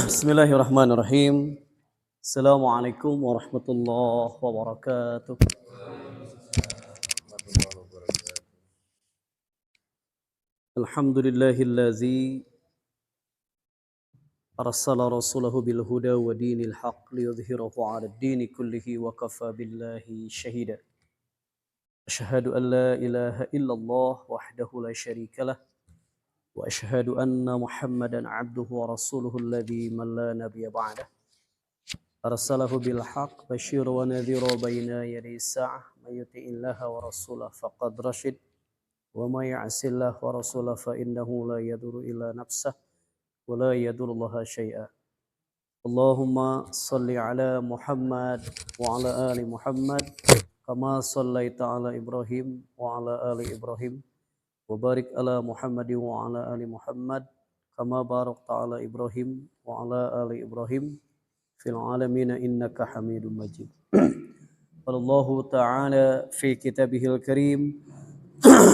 Bismillahirrahmanirrahim. Assalamualaikum warahmatullahi wabarakatuh. Alhamdulillahillazi arsala rasulahu bil huda wa dinil haq liyudhhirahu 'ala ad-dini kullihi wa kafa billahi shahida. Asyhadu an la ilaha illallah wahdahu la syarikalah wa asyhadu anna Muhammadan 'abduhu wa rasuluhu alladzi man la nabiyya ba'dah. Arsalahu bil haq basyira wa nadhira baina yaday sa'ah may yuti'illaha wa rasulahu faqad rasyid wa may ya'sillah wa rasulahu fa innahu la yadurru illa nafsah wa la yadurrullaha syai'a. Allahumma salli ala Muhammad wa ala ali Muhammad kama sallaita ala Ibrahim wa ala ali Ibrahim wa barik ala Muhammad wa ala ali Muhammad kama barakta ala Ibrahim wa ala ali Ibrahim fil alamin innaka Hamidum Majid. Wallahu ta'ala fi kitabihil karim.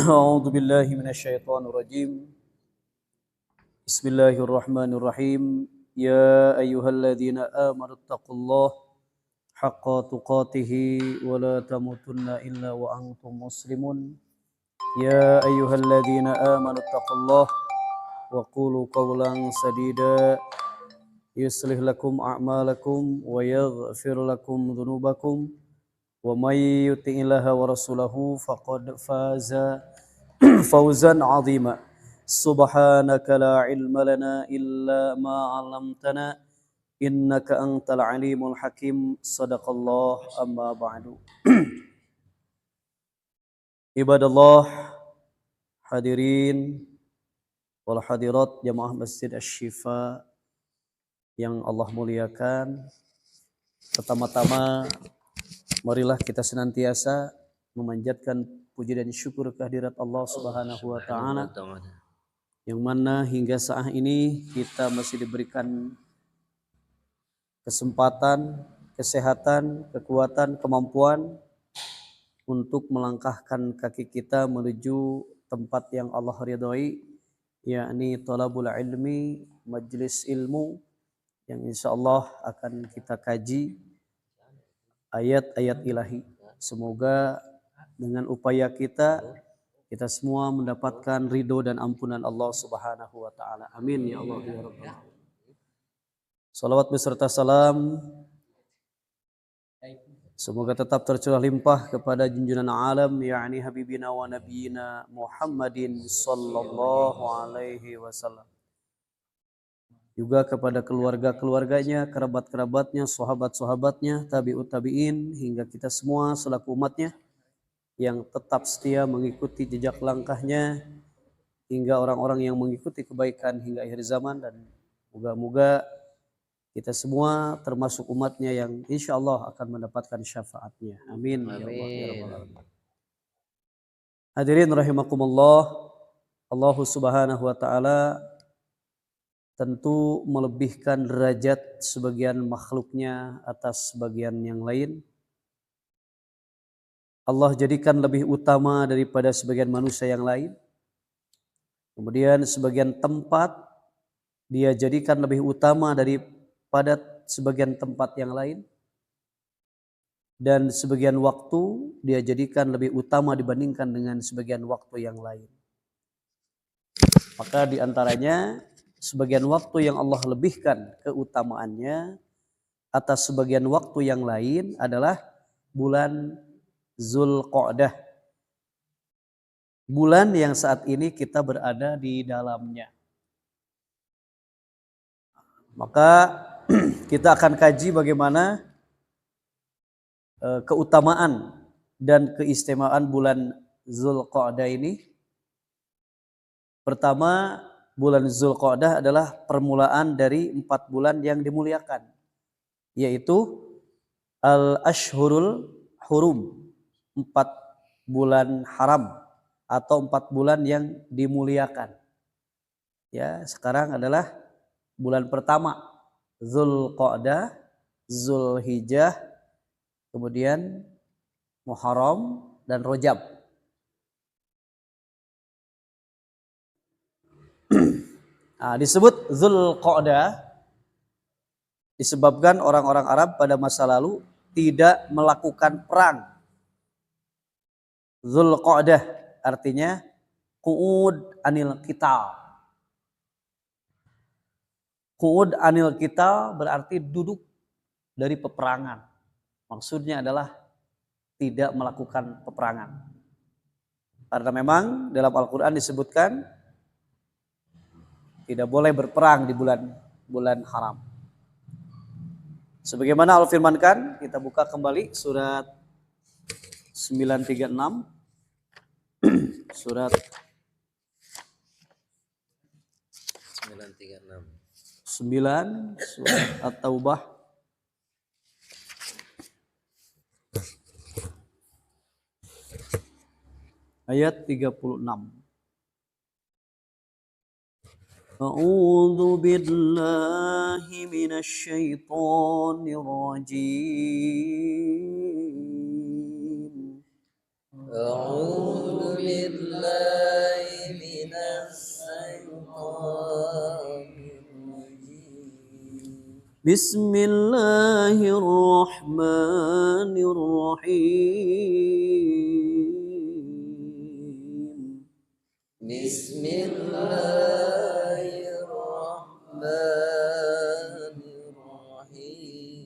A'udzu billahi minasyaitonir rajim. Bismillahirrahmanirrahim. Ya ayyuhalladzina amanu taqullaha haqqa tuqatih wa la tamutunna illa wa antum muslimun. Ya ayyuhalladzina amanu taqullaha wa qulu qawlan sadida yuslih lakum a'malakum wa yaghfir lakum dhunubakum wa may yuti'illaha wa rasulahu faqad faza fawzan 'azima. Subhanaka la ilma lana illa ma 'allamtana innaka antal alimul hakim. Shadaqallah. Amma ba'du. Ibadallah, hadirin wal hadirat jamaah Masjid Asy-Syifa yang Allah muliakan. Pertama-tama marilah kita senantiasa memanjatkan puji dan syukur kehadirat Allah Subhanahu wa taala yang mana hingga saat ini kita masih diberikan kesempatan, kesehatan, kekuatan, kemampuan untuk melangkahkan kaki kita menuju tempat yang Allah ridhoi, yakni thalabul ilmi, majlis ilmu, yang insya Allah akan kita kaji ayat-ayat ilahi. Semoga dengan upaya kita semua mendapatkan ridho dan ampunan Allah Subhanahu wa taala. Amin ya Allah ya Rabbal alamin. Salawat beserta salam semoga tetap tercurah limpah kepada junjungan alam, yakni habibina wa nabiyina Muhammadin sallallahu alaihi wasallam. Juga kepada keluarga-keluarganya, kerabat-kerabatnya, sahabat-sahabatnya, tabi'ut tabi'in, hingga kita semua selaku umatnya yang tetap setia mengikuti jejak langkahnya hingga orang-orang yang mengikuti kebaikan hingga akhir zaman, dan moga-moga kita semua termasuk umatnya yang insya Allah akan mendapatkan syafaatnya. Amin. Ya Allah, ya Rabbal alamin. Hadirin rahimakumullah, Allah Subhanahu wa taala tentu melebihkan derajat sebagian makhluknya atas sebagian yang lain. Allah jadikan lebih utama daripada sebagian manusia yang lain. Kemudian sebagian tempat dia jadikan lebih utama daripada sebagian tempat yang lain. Dan sebagian waktu dia jadikan lebih utama dibandingkan dengan sebagian waktu yang lain. Maka diantaranya sebagian waktu yang Allah lebihkan keutamaannya atas sebagian waktu yang lain adalah bulan Zulqa'dah. Bulan yang saat ini kita berada di dalamnya. Maka kita akan kaji bagaimana keutamaan dan keistimewaan bulan Zulqa'dah ini. Pertama, bulan Zulqa'dah adalah permulaan dari 4 bulan yang dimuliakan, yaitu Al-Ashhurul Hurum, 4 bulan haram atau 4 bulan yang dimuliakan. Ya, sekarang adalah bulan pertama, Zulqa'dah, Zulhijjah, kemudian Muharram dan Rajab. Disebut Zulqa'dah Disebabkan orang-orang Arab pada masa lalu tidak melakukan perang. Dzulqa'dah artinya qu'ud anil qital. Qu'ud anil qital berarti duduk dari peperangan. Maksudnya adalah tidak melakukan peperangan. Karena memang dalam Al-Quran disebutkan tidak boleh berperang di bulan haram. Sebagaimana Allah firmankan, kita buka kembali surat 936. Surat 9 surat At-Taubah ayat 36. A'udzu billahi minasy syaithanir rajim. A'udzu billahi minasy syaithanir rajim. Bismillahirrahmanirrahim. Bismillahirrahmanirrahim.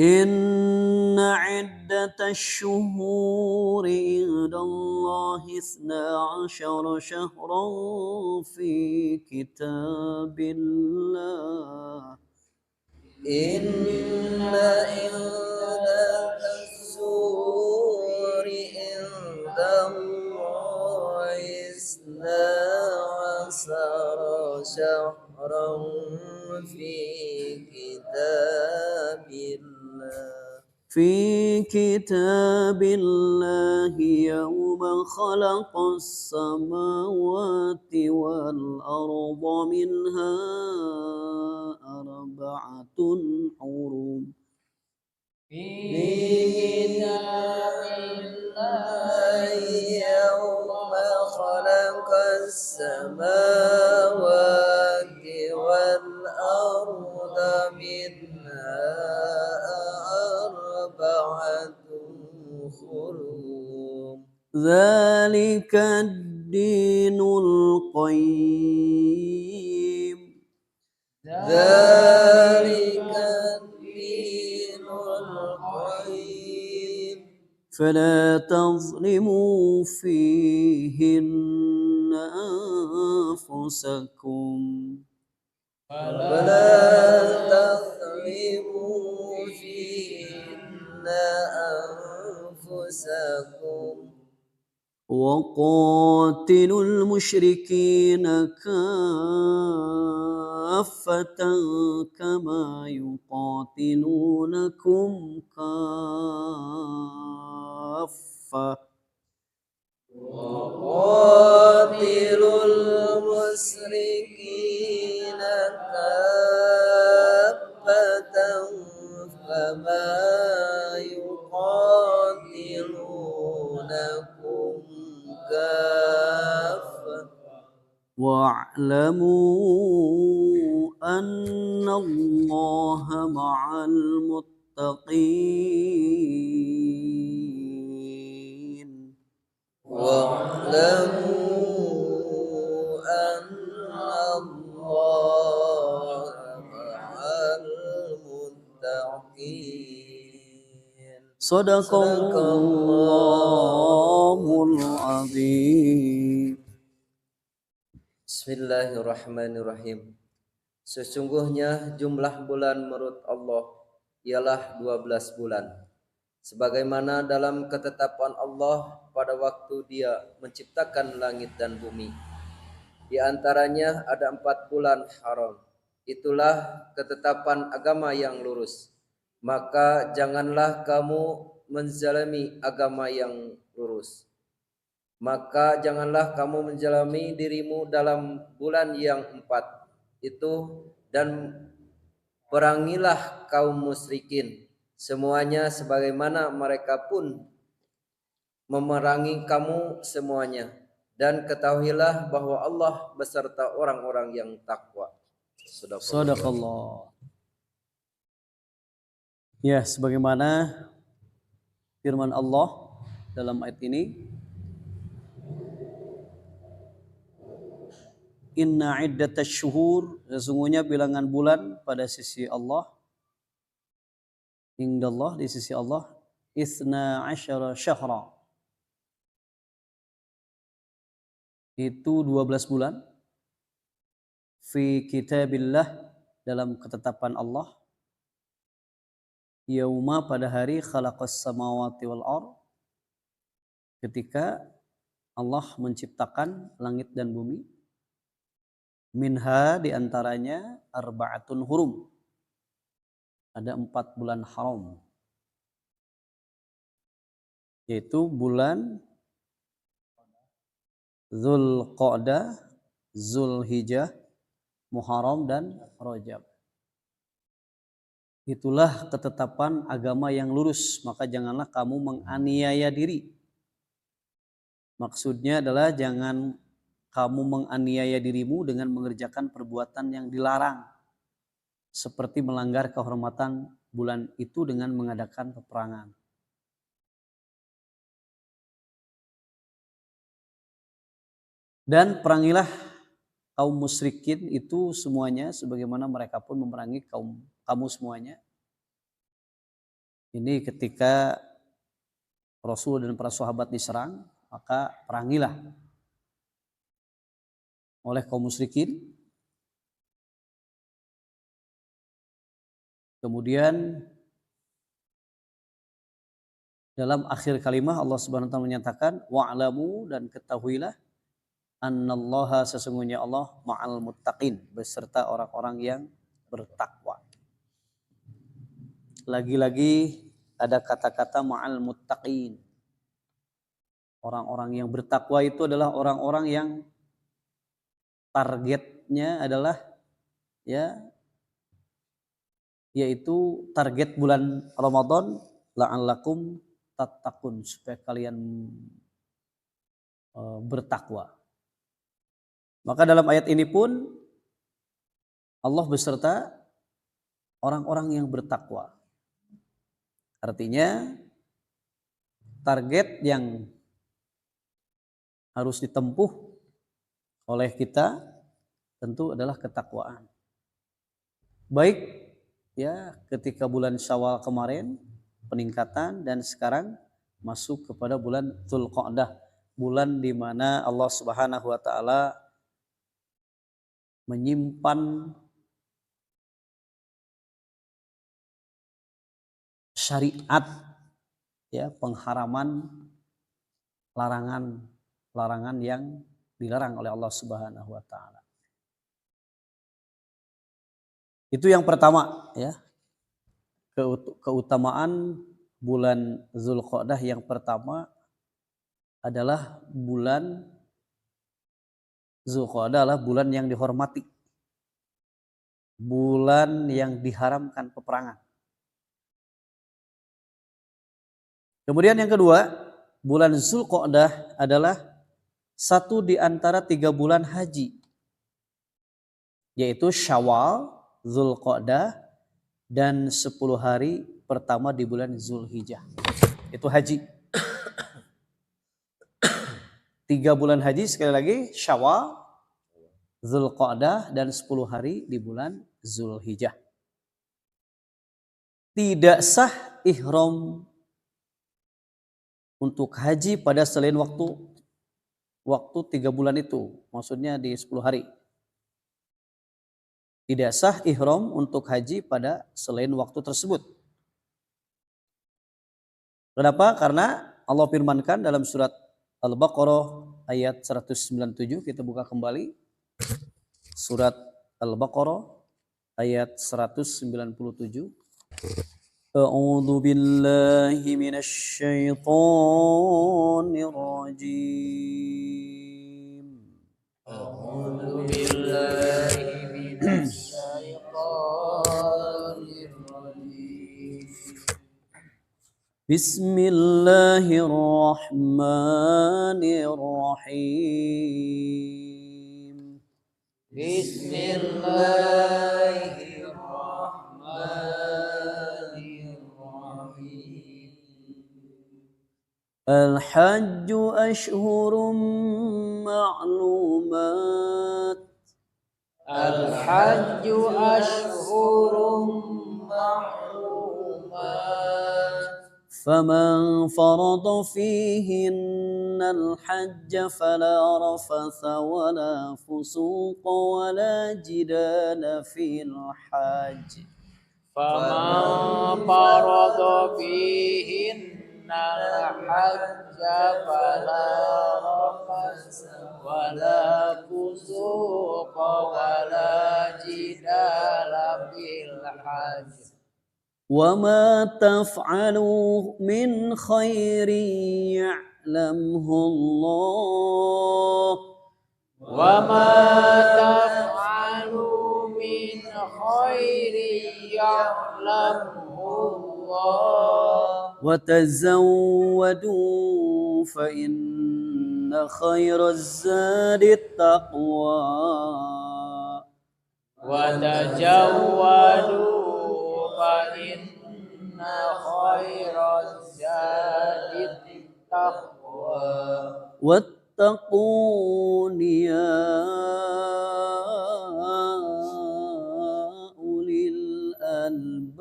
Inna iddatash shuhuri indallahi 12 syahran fi kitabillah. Inna iddatas suri indallahi 12 syahran fi kitabillah. في كتاب الله يوم خلق السماوات والأرض منها 4 حرم في كتاب الله يوم خلق السماوات والأرض منها 4 حرم ذلك الدين القيم ذلك الدين القيم فلا تظلموا فيهن أنفسكم فلا تظلموا فيهن أنفسكم وقاتلوا المشركين كافة كما يقاتلونكم كافة وقاتلوا المشركين كافة كما يقاتلونكم كافة واعلموا أن الله مع المتقين واعلموا أن الله مع المتقين صدق الله العظيم. Bismillahirrahmanirrahim. Sesungguhnya jumlah bulan menurut Allah ialah 12 bulan. Sebagaimana dalam ketetapan Allah pada waktu Dia menciptakan langit dan bumi. Di antaranya ada 4 bulan haram. Itulah ketetapan agama yang lurus. Maka janganlah kamu menzalimi agama yang lurus. Maka janganlah kamu menjalani dirimu dalam bulan yang 4 itu, dan perangilah kaum musyrikin semuanya sebagaimana mereka pun memerangi kamu semuanya, dan ketahuilah bahwa Allah beserta orang-orang yang takwa. Sadaqallah. Ya, sebagaimana firman Allah dalam ayat ini, inna iddatasy syuhur, sesungguhnya bilangan bulan pada sisi Allah, indallah, di sisi Allah, isna asyara syahra, itu 12 bulan, fi kitabillah, dalam ketetapan Allah, yauma, pada hari, khalaqas samawati wal ard, ketika Allah menciptakan langit dan bumi, minha, diantaranya, arba'atun hurum, ada 4 bulan haram, yaitu bulan Dzulqa'dah, Zulhijjah, Muharram, dan Rajab. Itulah ketetapan agama yang lurus, maka janganlah kamu menganiaya diri. Maksudnya adalah jangan kamu menganiaya dirimu dengan mengerjakan perbuatan yang dilarang, seperti melanggar kehormatan bulan itu dengan mengadakan peperangan. Dan perangilah kaum musyrikin itu semuanya, sebagaimana mereka pun memerangi kamu semuanya. Ini ketika Rasul dan para sahabat diserang, maka perangilah oleh kaum musyrikin. Kemudian dalam akhir kalimah Allah Subhanahu wa taala menyatakan wa'lamu, dan ketahuilah, annallaha, sesungguhnya Allah, ma'al muttaqin, beserta orang-orang yang bertakwa. Lagi-lagi ada kata-kata ma'al muttaqin. Orang-orang yang bertakwa itu adalah orang-orang yang targetnya adalah yaitu target bulan Ramadan, la'allakum tattaqun, supaya kalian bertakwa. Maka dalam ayat ini pun Allah beserta orang-orang yang bertakwa. Artinya target yang harus ditempuh oleh kita tentu adalah ketakwaan. Baik ketika bulan Syawal kemarin peningkatan, dan sekarang masuk kepada bulan Dzulqa'dah, bulan di mana Allah Subhanahu wa taala menyimpan syariat, pengharaman, larangan yang dilarang oleh Allah Subhanahu wa taala. Itu yang pertama, keutamaan bulan Dzulqa'dah yang pertama adalah bulan Dzulqa'dah adalah bulan yang dihormati, bulan yang diharamkan peperangan. Kemudian yang kedua, bulan Dzulqa'dah adalah satu di antara 3 bulan haji, yaitu Syawal, Dzulqa'dah, dan 10 hari pertama di bulan Zulhijjah. Itu haji. 3 bulan haji, sekali lagi, Syawal, Dzulqa'dah, dan 10 hari di bulan Zulhijjah. Tidak sah ihram untuk haji pada selain waktu 3 bulan itu, maksudnya di 10 hari. Tidak sah ihram untuk haji pada selain waktu tersebut. Kenapa? Karena Allah firmankan dalam surat Al-Baqarah ayat 197, kita buka kembali. Surat Al-Baqarah ayat 197. A'udzu billahi minasy syaithanir rajim. A'udzu billahi minasy syaitonir rajim. Bismillahirrahmanirrahim. Bismillahirrahmanirrahim. الحج أشهر معلومات الحج أشهر معلومات فمن فرض فيهن الحج فلا رفث ولا فسوق ولا جدال في الحج فمن فرض فيهن الحج فلا رفث ولا فسوق ولا جدال في الحج وما تفعلوا من خير يعلمه الله وما تفعلوا من خير يعلمه الله وتزودوا فإن خير الزاد التقوى وتجودوا فإن خير الزاد التقوى واتقون يا أولي الألباب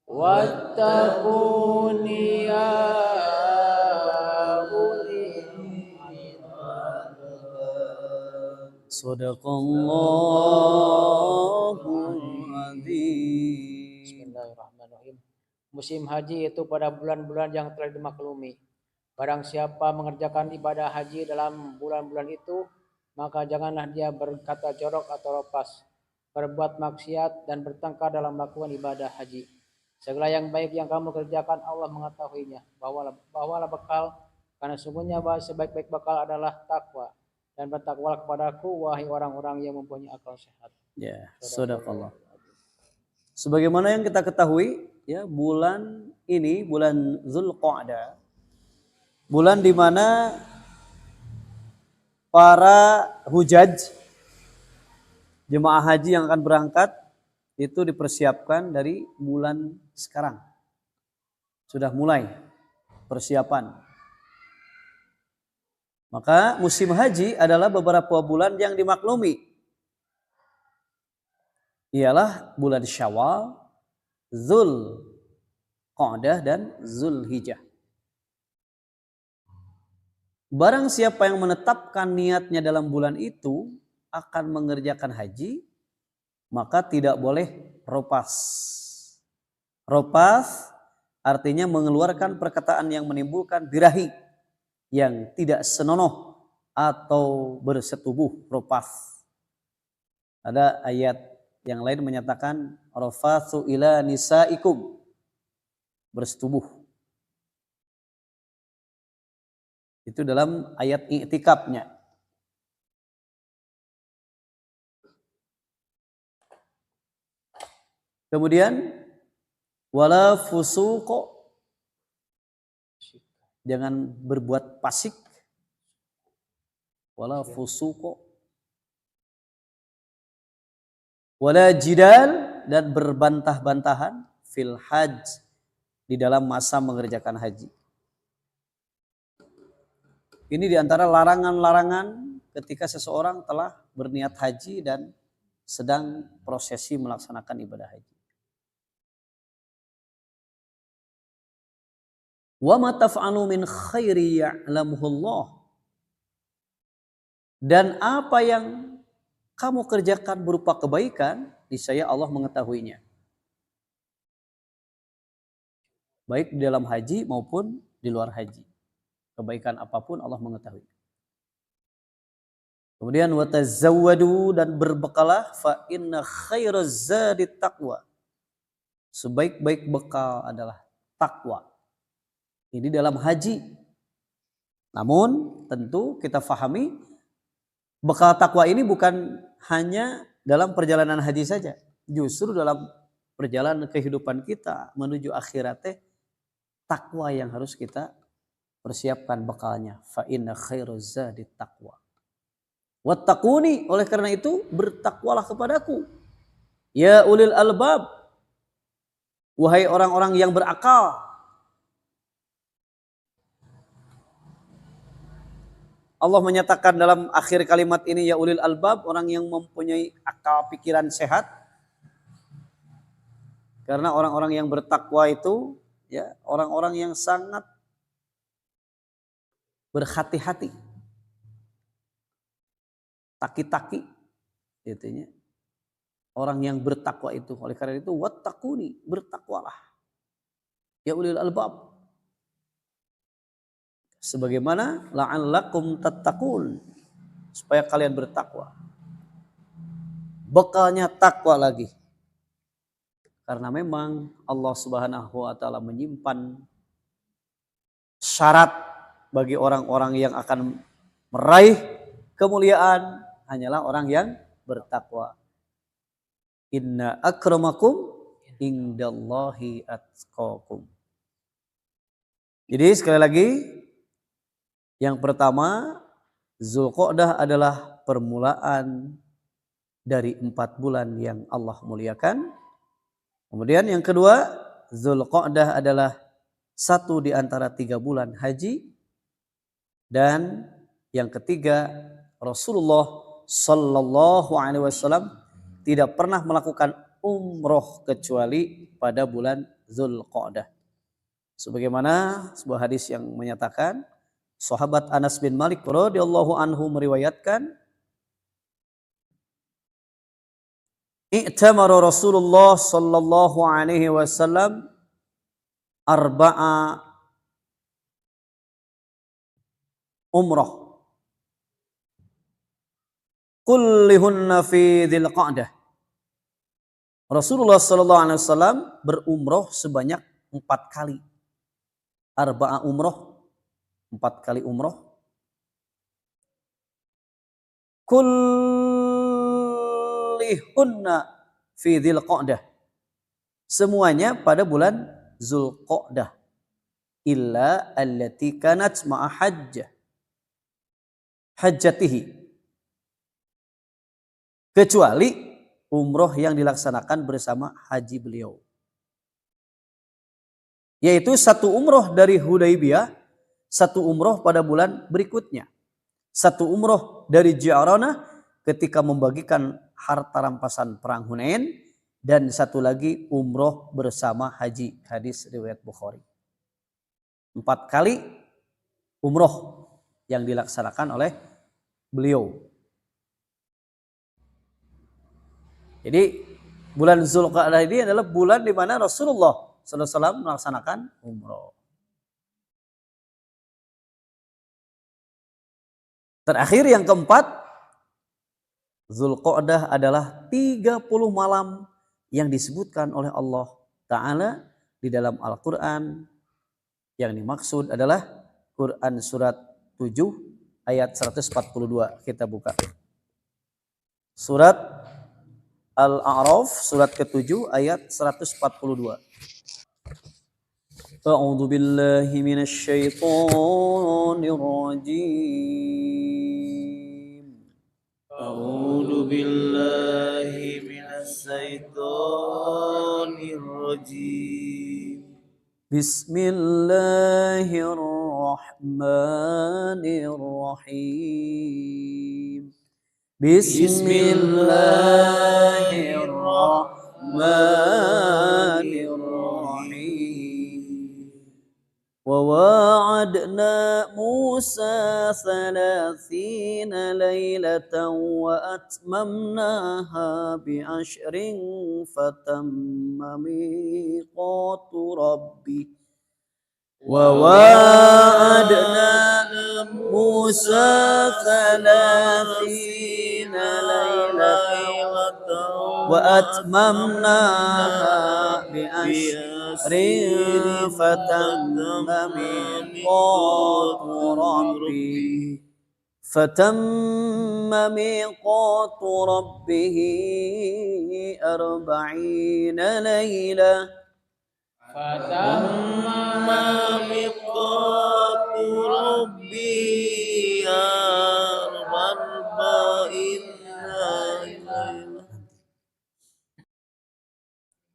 واتقون يا أولي الألباب Sadaqallahul Azim. Bismillahirrahmanirrahim. Musim haji itu pada bulan-bulan yang telah dimaklumi. Barang siapa mengerjakan ibadah haji dalam bulan-bulan itu, maka janganlah dia berkata jorok atau lepas, berbuat maksiat dan bertengkar dalam melakukan ibadah haji. Segala yang baik yang kamu kerjakan Allah mengetahuinya. Bawalah bekal, karena sungguhnya sebaik-baik bekal adalah takwa. Dan bertakwalah kepadaku, wahai orang-orang yang mempunyai akal sehat. Ya, sadaqallah. Sebagaimana yang kita ketahui, ya, bulan ini bulan Dzulqa'dah, bulan di mana para hujaj, jemaah haji yang akan berangkat itu dipersiapkan dari bulan sekarang. Sudah mulai persiapan. Maka musim haji adalah beberapa bulan yang dimaklumi. Ialah bulan Syawal, Dzulqa'dah dan Dzulhijjah. Barang siapa yang menetapkan niatnya dalam bulan itu akan mengerjakan haji, maka tidak boleh ropas. Ropas artinya mengeluarkan perkataan yang menimbulkan birahi, yang tidak senonoh atau bersetubuh, ropas. Ada ayat yang lain menyatakan rafathu ila nisaikum, bersetubuh. Itu dalam ayat i'tikafnya. Kemudian wala fusuqo, jangan berbuat fasik. Wala fusuqo wala jidal, dan berbantah-bantahan fil hajj, di dalam masa mengerjakan haji. Ini diantara larangan-larangan ketika seseorang telah berniat haji dan sedang prosesi melaksanakan ibadah haji. Wa ma taf'alu min khairi ya'lamuhullah, dan apa yang kamu kerjakan berupa kebaikan, niscaya Allah mengetahuinya. Baik di dalam haji maupun di luar haji. Kebaikan apapun Allah mengetahui. Kemudian watazawwadu, dan berbekalah, fa inna khairaz zadi taqwa. Sebaik-baik bekal adalah takwa. Ini dalam haji. Namun tentu kita fahami bekal takwa ini bukan hanya dalam perjalanan haji saja. Justru dalam perjalanan kehidupan kita menuju akhirat, takwa yang harus kita persiapkan bekalnya. Fa inna khairuz zadi taqwa. Wattaquni, oleh karena itu bertakwalah kepadaku. Ya ulil albab, wahai orang-orang yang berakal. Allah menyatakan dalam akhir kalimat ini, ya ulil albab, orang yang mempunyai akal pikiran sehat. Karena orang-orang yang bertakwa itu ya orang-orang yang sangat berhati-hati. Taki-taki itunya. Orang yang bertakwa itu. Oleh karena itu wattaquni, bertakwalah. Ya ulil albab. Sebagaimana la'allakum tattaqun, supaya kalian bertakwa. Bekalnya takwa lagi. Karena memang Allah Subhanahu wa taala menyimpan syarat bagi orang-orang yang akan meraih kemuliaan hanyalah orang yang bertakwa. Inna akramakum indallahi atqakum. Jadi sekali lagi, yang pertama, Zulqa'dah adalah permulaan dari 4 bulan yang Allah muliakan. Kemudian yang kedua, Zulqa'dah adalah 1 di antara 3 bulan haji. Dan yang ketiga, Rasulullah Sallallahu Alaihi Wasallam tidak pernah melakukan umroh kecuali pada bulan Zulqa'dah. Sebagaimana sebuah hadis yang menyatakan, sahabat Anas bin Malik radhiyallahu anhu meriwayatkan, i'tamara Rasulullah sallallahu alaihi wasallam 4 umrah kullihunna fi Dzulqa'dah. Rasulullah sallallahu alaihi wasallam berumrah sebanyak 4 kali. 4 umrah, 4 kali umrah. Kullihunna fi Dzulqa'dah. Semuanya pada bulan Zulqa'dah. Illa allati kanat ma'a hajjatihi. Kecuali umroh yang dilaksanakan bersama haji beliau. Yaitu 1 umroh dari Hudaybiyah, 1 umroh pada bulan berikutnya. 1 umroh dari Ji'ranah ketika membagikan harta rampasan perang Hunain. Dan 1 lagi umroh bersama haji. Hadis riwayat Bukhari. 4 kali umroh yang dilaksanakan oleh beliau. Jadi bulan Zulqa'dah ini adalah bulan di mana Rasulullah SAW melaksanakan umroh. Terakhir yang keempat, Zulqa'dah adalah 30 malam yang disebutkan oleh Allah Ta'ala di dalam Al-Quran. Yang dimaksud adalah Quran surat 7 ayat 142. Kita buka. Surat Al-A'raf surat ke-7 ayat 142. A'udzu billahi minasy syaithanir rajim. A'udzu billahi minasy syaithanir rajim. Bismillahirrahmanirrahim. Bismillahirrahmanirrahim. Wa wa'adna Musa 30 lailatan wa atmamnaha bi 'ashrin fatamma miqatu rabbih. Wa wa'adna Musa 30 lailatan wa atmamnaha bi 'ashrin fatamma miqatu rabbih. Fatamma miqatu rabbih 40 lailah. Fatamma miqatu rabbi arba'ina lailah.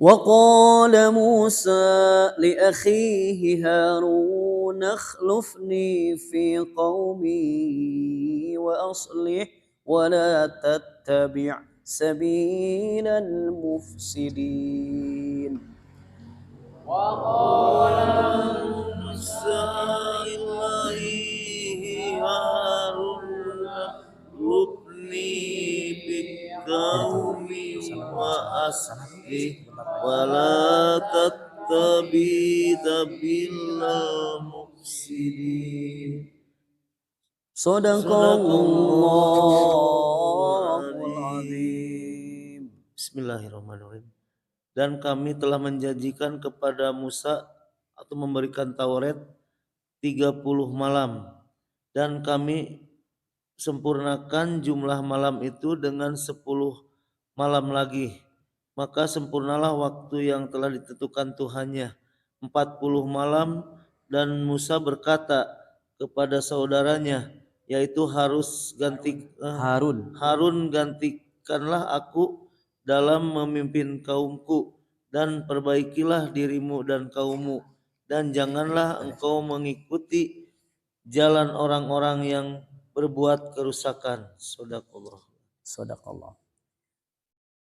Wa qala Musa li akhihi Harun akhlufni fi qaumi وأصلح ولا تتبع سبيل المفسدين. موسى إليه هارون ركني بقومي وأصلح ولا تتبع سبيل المفسدين. Sadaqallahul azim. Bismillahirrahmanirrahim. Dan kami telah menjanjikan kepada Musa atau memberikan Taurat 30 malam, dan kami sempurnakan jumlah malam itu dengan 10 malam lagi. Maka sempurnalah waktu yang telah ditentukan Tuhannya, 40 malam. Dan Musa berkata kepada saudaranya, yaitu Harun, gantikanlah aku dalam memimpin kaumku, dan perbaikilah dirimu dan kaummu, dan janganlah engkau mengikuti jalan orang-orang yang berbuat kerusakan. Sadaqallah.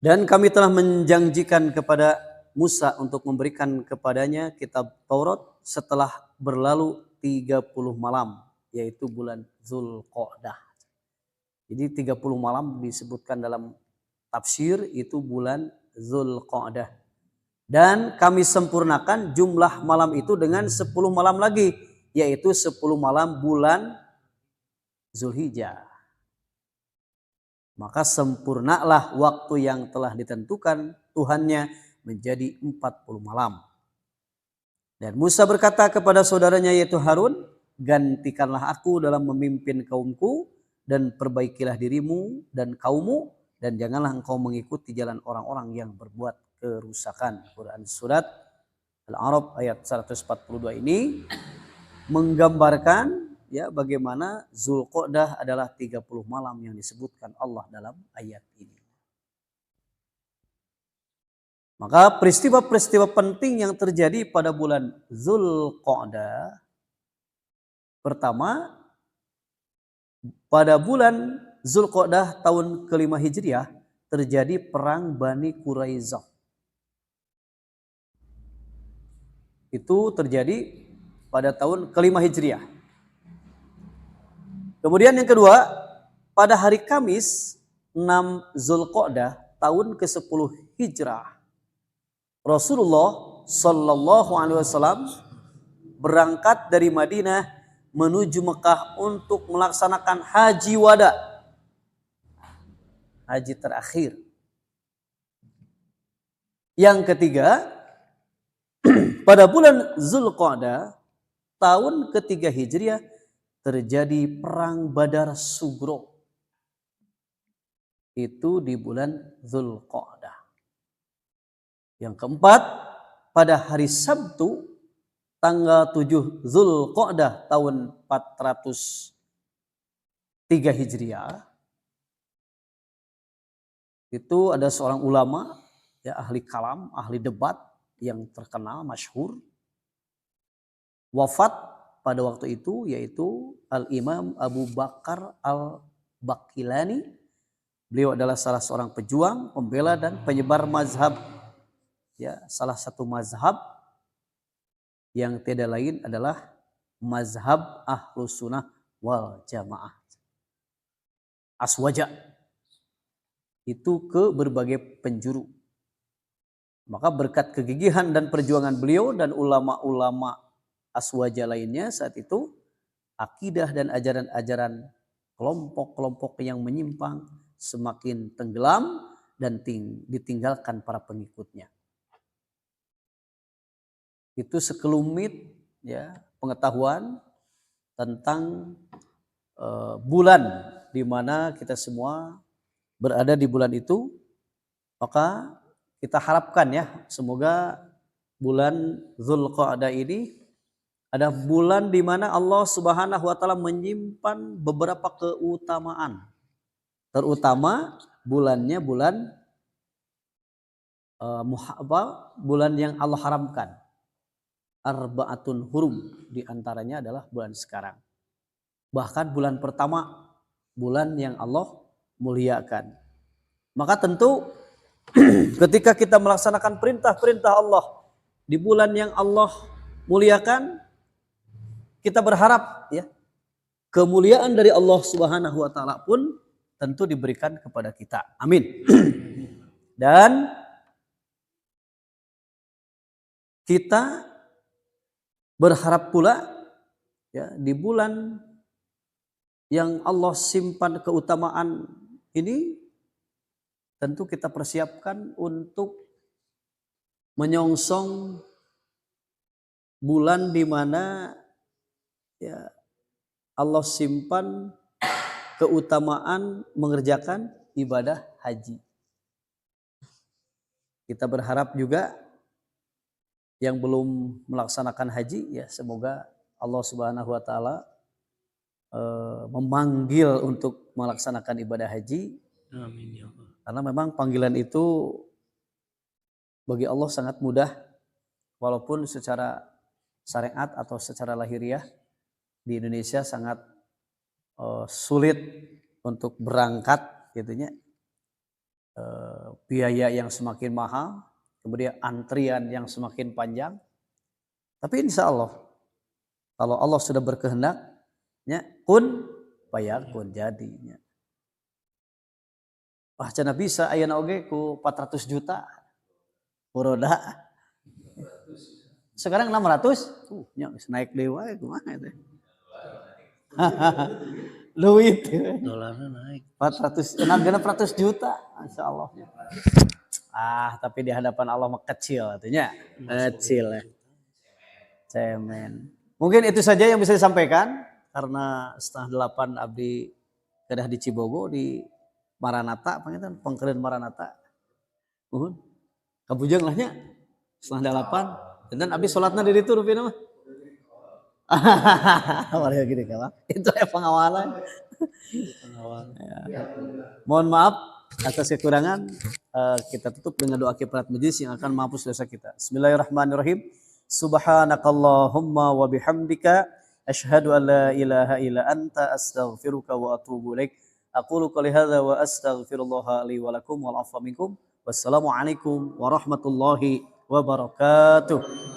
Dan kami telah menjanjikan kepada Musa untuk memberikan kepadanya kitab Taurat setelah berlalu 30 malam, yaitu bulan Zulqa'dah. Jadi 30 malam disebutkan dalam tafsir itu bulan Zulqa'dah. Dan kami sempurnakan jumlah malam itu dengan 10 malam lagi, yaitu 10 malam bulan Zulhijjah. Maka sempurnalah waktu yang telah ditentukan Tuhannya menjadi 40 malam. Dan Musa berkata kepada saudaranya yaitu Harun, gantikanlah aku dalam memimpin kaumku, dan perbaikilah dirimu dan kaummu, dan janganlah engkau mengikuti jalan orang-orang yang berbuat kerusakan. Quran surat Al-A'raf ayat 142 ini menggambarkan ya bagaimana Zulqa'dah adalah 30 malam yang disebutkan Allah dalam ayat ini. Maka peristiwa-peristiwa penting yang terjadi pada bulan Zulqa'dah, pertama, pada bulan Zulqa'dah tahun ke-5 Hijriah terjadi perang Bani Quraisyah. Itu terjadi pada tahun ke-5 Hijriah. Kemudian yang kedua, pada hari Kamis 6 Zulqa'dah tahun ke-10 Hijrah, Rasulullah Sallallahu Alaihi Wasallam berangkat dari Madinah menuju Mekah untuk melaksanakan haji wada, haji terakhir. Yang ketiga, pada bulan Zulqa'dah tahun ke-3 Hijriah terjadi perang Badar Sugro. Itu di bulan Zulqa'dah. Yang keempat, pada hari Sabtu tanggal 7 Zulqa'dah tahun 403 Hijriah, itu ada seorang ulama ya, ahli kalam, ahli debat yang terkenal masyhur, wafat pada waktu itu, yaitu Al-Imam Abu Bakar Al-Baqilani. Beliau adalah salah seorang pejuang, pembela dan penyebar mazhab, ya, salah satu mazhab yang tiada lain adalah mazhab Ahlus Sunnah wal Jamaah, Aswaja, itu ke berbagai penjuru. Maka berkat kegigihan dan perjuangan beliau dan ulama-ulama Aswaja lainnya saat itu, akidah dan ajaran-ajaran kelompok-kelompok yang menyimpang semakin tenggelam dan ditinggalkan para pengikutnya. Itu sekelumit ya pengetahuan tentang bulan di mana kita semua berada di bulan itu. Maka kita harapkan ya semoga bulan Zulqa'dah ini ada bulan di mana Allah Subhanahu wa taala menyimpan beberapa keutamaan. Terutama bulannya bulan bulan yang Allah haramkan. Arba'atun hurum, di antaranya adalah bulan sekarang. Bahkan bulan pertama bulan yang Allah muliakan. Maka tentu ketika kita melaksanakan perintah-perintah Allah di bulan yang Allah muliakan, kita berharap ya kemuliaan dari Allah Subhanahu wa taala pun tentu diberikan kepada kita. Amin. Dan kita berharap pula ya di bulan yang Allah simpan keutamaan ini tentu kita persiapkan untuk menyongsong bulan di mana ya Allah simpan keutamaan mengerjakan ibadah haji. Kita berharap juga yang belum melaksanakan haji ya semoga Allah Subhanahu wa taala memanggil untuk melaksanakan ibadah haji. Amin ya Allah. Karena memang panggilan itu bagi Allah sangat mudah walaupun secara syariat atau secara lahiriah di Indonesia sangat sulit untuk berangkat gitunya. Biaya yang semakin mahal, kemudian antrian yang semakin panjang. Tapi insya Allah kalau Allah sudah berkehendak nya kun fayakun jadinya. Wah cenah bisa ayeuna oge ku 400 juta uroda. Sekarang 600. Nya geus naik deui wae kumaha teh. Duit Dolarnya naik. 400 genep 400 juta masyaallah. Tapi di hadapan Allah mah kecil artinya. Kecil ya. Cemen. Mungkin itu saja yang bisa disampaikan karena 7:30 abdi kedah di Cibogo di Maranatha, pangitan Pengkeren Maranatha. Kabujang lahnya 7:30. Dan abdi sholatna di ditu rupina mah. Warga gini kawan. Itu ya pengawalan. Ya. Mohon maaf atas kekurangan. Kita tutup dengan doa kifarat majlis yang akan menghapus dosa kita. Bismillahirrahmanirrahim. Subhanakallahumma wa bihamdika asyhadu an la ilaha illa anta astaghfiruka wa atubu ilaik. Aqulu qouli hadza wa astaghfirullah li wa lakum wal afwa minkum. Wassalamualaikum warahmatullahi wabarakatuh.